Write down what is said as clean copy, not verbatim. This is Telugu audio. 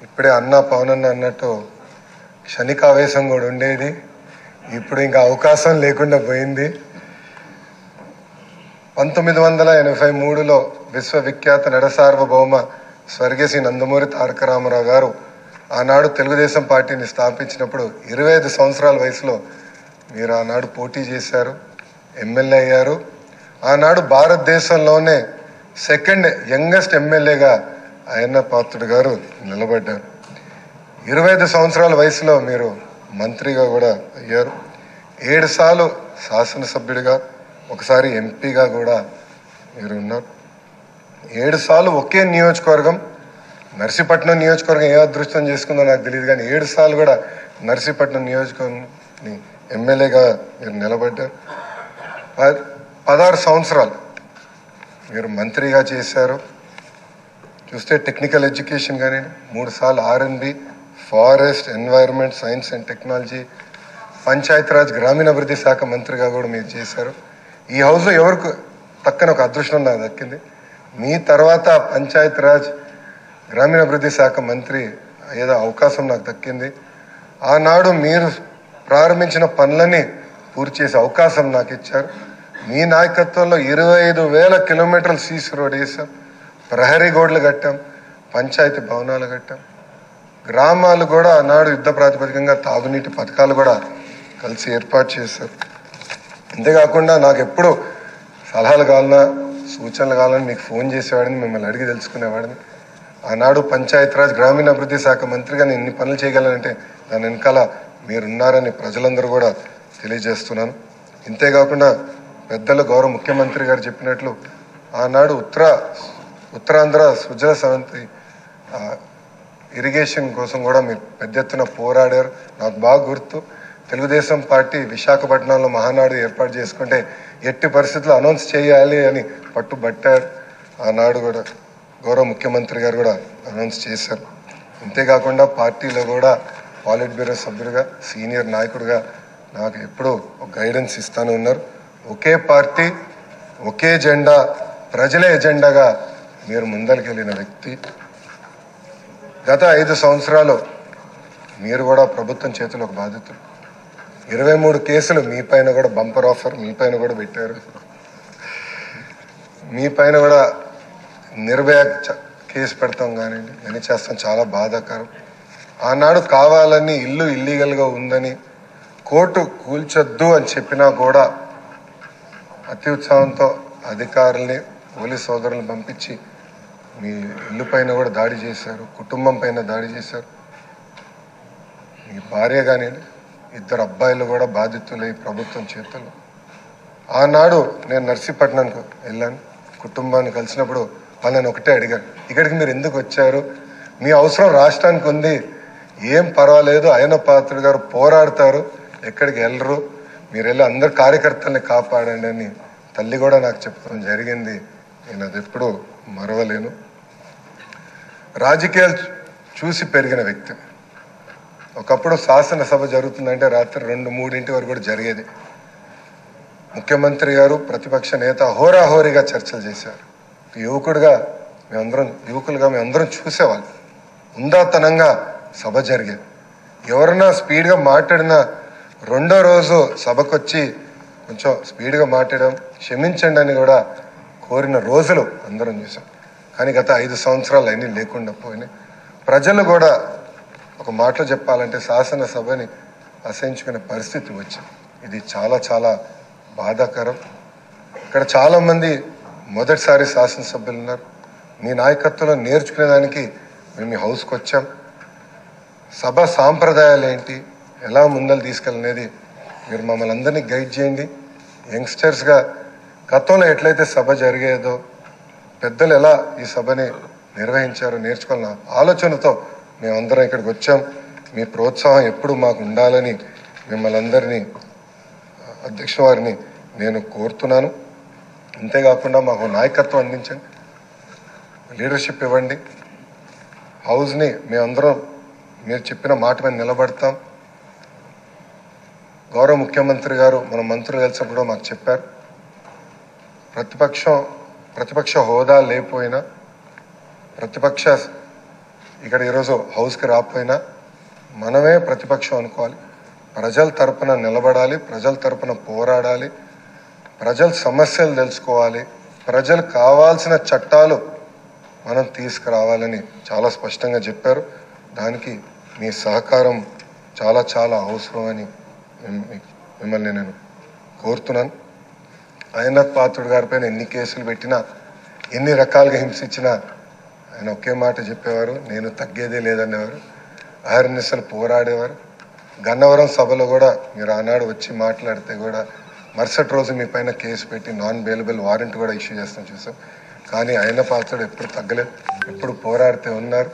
ఇప్పుడే అన్న పవన్ అన్న అన్నట్టు క్షణికావేశం కూడా ఉండేది. ఇప్పుడు ఇంకా అవకాశం లేకుండా పోయింది. 1983లో విశ్వవిఖ్యాత నడసార్వభౌమ స్వర్గీయ నందమూరి తారక రామారావు గారు ఆనాడు తెలుగుదేశం పార్టీని స్థాపించినప్పుడు 25 సంవత్సరాల వయసులో మీరు ఆనాడు పోటీ చేశారు, ఎమ్మెల్యే అయ్యారు. ఆనాడు భారతదేశంలోనే సెకండ్ యంగెస్ట్ ఎమ్మెల్యేగా అయ్యన్న పాత్రుడు గారు నిలబడ్డారు. 25 సంవత్సరాల వయసులో మీరు మంత్రిగా కూడా అయ్యారు. 7 సార్లు శాసనసభ్యుడిగా, ఒకసారి ఎంపీగా కూడా మీరు ఉన్నారు. 7 సార్లు ఒకే నియోజకవర్గం, నర్సీపట్నం నియోజకవర్గం ఏ అదృష్టం చేసుకుందో నాకు తెలియదు, కానీ 7 సార్లు కూడా నర్సీపట్నం నియోజకవర్గం ఎమ్మెల్యేగా మీరు నిలబడ్డారు. 16 సంవత్సరాలు మీరు మంత్రిగా చేశారు. చూస్తే టెక్నికల్ ఎడ్యుకేషన్ కానీ 3 సార్లు R&B, forest, environment, science and technology, Panchayati Raj గ్రామీణాభివృద్ధి శాఖ మంత్రిగా కూడా మీరు చేశారు. ఈ హౌస్లో ఎవరికి తక్కన ఒక అదృష్టం నాకు దక్కింది. మీ తర్వాత పంచాయతీరాజ్ గ్రామీణాభివృద్ధి శాఖ మంత్రి ఏదో అవకాశం నాకు దక్కింది. ఆనాడు మీరు ప్రారంభించిన పనులని పూర్తి చేసే అవకాశం నాకు ఇచ్చారు. మీ నాయకత్వంలో 25,000 కిలోమీటర్లు సీసీ రోడ్ వేసాం, ప్రహరీ గోడలు కట్టాం, పంచాయతీ భవనాలు కట్టాం. గ్రామాలు కూడా ఆనాడు యుద్ధ ప్రాతిపదికంగా తాగునీటి పథకాలు కూడా కలిసి ఏర్పాటు చేశారు. అంతేకాకుండా నాకు ఎప్పుడు సలహాలు కావాలన్నా, సూచనలు కావాలని మీకు ఫోన్ చేసేవాడిని, మిమ్మల్ని అడిగి తెలుసుకునేవాడిని. ఆనాడు పంచాయతీరాజ్ గ్రామీణాభివృద్ధి శాఖ మంత్రిగా నేను ఇన్ని పనులు చేయగలనంటే దాని వెనకాల మీరున్నారని ప్రజలందరూ కూడా తెలియజేస్తున్నాను. ఇంతేకాకుండా పెద్దలు గౌరవ ముఖ్యమంత్రి గారు చెప్పినట్లు ఆనాడు ఉత్తరాంధ్ర సుజల సవంతి ఇరిగేషన్ కోసం కూడా మీరు పెద్ద ఎత్తున పోరాడారు. నాకు బాగా గుర్తు, తెలుగుదేశం పార్టీ విశాఖపట్నంలో మహానాడు ఏర్పాటు చేసుకుంటే ఎట్టి పరిస్థితుల్లో అనౌన్స్ చేయాలి అని పట్టుబట్టారు. ఆనాడు కూడా గౌరవ ముఖ్యమంత్రి గారు కూడా అనౌన్స్ చేశారు. అంతేకాకుండా పార్టీలో కూడా పాలిట్ బ్యూరో సభ్యుడిగా, సీనియర్ నాయకుడిగా నాకు ఎప్పుడూ ఒక గైడెన్స్ ఇస్తానే ఉన్నారు. ఒకే పార్టీ, ఒకే జెండా, ప్రజలే ఎజెండాగా మీరు ముందరికెళ్ళిన వ్యక్తి. గత 5 సంవత్సరాలు మీరు కూడా ప్రభుత్వం చేతిలో ఒక బాధితులు. 23 కేసులు మీ పైన కూడా బంపర్ ఆఫర్ మీ పైన కూడా పెట్టారు. మీ పైన కూడా నిర్భయ కేసు పెడతాం కానివ్వండి, అని చేస్తాం, చాలా బాధాకరం. ఆనాడు కావాలని ఇల్లు ఇల్లీగల్గా ఉందని కోర్టు కూల్చొద్దు అని చెప్పినా కూడా అతి ఉత్సాహంతో అధికారుల్ని, పోలీస్ సోదరులను పంపించి మీ ఇల్లు పైన కూడా దాడి చేశారు, కుటుంబం పైన దాడి చేశారు. మీ భార్య కానీ 2 అబ్బాయిలు కూడా బాధితులై ప్రభుత్వం చేతులు. ఆనాడు నేను నర్సీపట్నంకు వెళ్ళాను, కుటుంబాన్ని కలిసినప్పుడు వాళ్ళని ఒకటే అడిగాను, ఇక్కడికి మీరు ఎందుకు వచ్చారు? మీ అవసరం రాష్ట్రానికి ఉంది, ఏం పర్వాలేదు, అయ్యన్న పాత్రుడు గారు పోరాడతారు, ఎక్కడికి వెళ్ళరు, మీరు వెళ్ళి అందరు కార్యకర్తల్ని కాపాడండి అని తల్లి కూడా నాకు చెప్పడం జరిగింది. నేను అది ఎప్పుడూ మరవలేను. రాజకీయాలు చూసి పెరిగిన వ్యక్తి. ఒకప్పుడు శాసనసభ జరుగుతుందంటే రాత్రి 2-3 వరకు కూడా జరిగేది. ముఖ్యమంత్రి గారు, ప్రతిపక్ష నేత హోరాహోరీగా చర్చలు చేశారు. యువకులుగా మేమందరం చూసేవాళ్ళు. ఉందాతనంగా సభ జరిగేది. ఎవరన్నా స్పీడ్గా మాట్లాడినా 2వ రోజు సభకొచ్చి కొంచెం స్పీడ్గా మాట్లాడడం, క్షమించండి అని కూడా కోరిన రోజులు అందరం చూసాం. కానీ గత 5 సంవత్సరాలు అన్నీ లేకుండా పోయినాయి. ప్రజలు కూడా ఒక మాటలో చెప్పాలంటే శాసనసభని అసహించుకునే పరిస్థితి వచ్చింది. ఇది చాలా చాలా బాధాకరం. ఇక్కడ చాలామంది మొదటిసారి శాసనసభ్యులు ఉన్నారు. మీ నాయకత్వంలో నేర్చుకునేదానికి మేము ఈ హౌస్కి వచ్చాం. సభ సాంప్రదాయాలు ఏంటి, ఎలా ముందలు తీసుకెళ్ళనేది మీరు మమ్మల్ని అందరినీ గైడ్ చేయండి. యంగ్స్టర్స్గా గతంలో ఎట్లయితే సభ జరిగేదో, పెద్దలు ఎలా ఈ సభని నిర్వహించారో నేర్చుకోవాలన్న ఆలోచనతో మేమందరం ఇక్కడికి వచ్చాం. మీ ప్రోత్సాహం ఎప్పుడు మాకు ఉండాలని మిమ్మల్ని అందరినీ, అధ్యక్ష వారిని నేను కోరుతున్నాను. అంతేకాకుండా మాకు నాయకత్వం అందించండి, లీడర్షిప్ ఇవ్వండి. హౌస్ని మేమందరం మీరు చెప్పిన మాట మీద నిలబడతాం. గౌరవ ముఖ్యమంత్రి గారు మన మంత్రులు కలిసినప్పుడు మాకు చెప్పారు, ప్రతిపక్ష హోదా లేకపోయినా, ప్రతిపక్ష ఇక్కడ ఈరోజు హౌస్కి రాకపోయినా మనమే ప్రతిపక్షం అనుకోవాలి. ప్రజల తరపున నిలబడాలి, ప్రజల తరపున పోరాడాలి, ప్రజల సమస్యలు తెలుసుకోవాలి, ప్రజలకు కావాల్సిన చట్టాలు మనం తీసుకురావాలని చాలా స్పష్టంగా చెప్పారు. దానికి మీ సహకారం చాలా చాలా అవసరం అని మిమ్మల్ని నేను కోరుతున్నాను. అయ్యనాథ్ పాత్రుడు గారిపైన ఎన్ని కేసులు పెట్టినా, ఎన్ని రకాలుగా హింసించినా ఆయన ఒకే మాట చెప్పేవారు, నేను తగ్గేదే లేదనేవారు. అహర్నిశలు పోరాడేవారు. గన్నవరం సభలో కూడా మీరు ఆనాడు వచ్చి మాట్లాడితే కూడా మరుసటి రోజు మీ పైన కేసు పెట్టి నాన్ బెయిలబుల్ వారెంట్ కూడా ఇష్యూ చేస్తాం చూసాం. కానీ ఆయన పాత్రుడు ఎప్పుడు తగ్గలేదు, ఎప్పుడు పోరాడితే ఉన్నారు.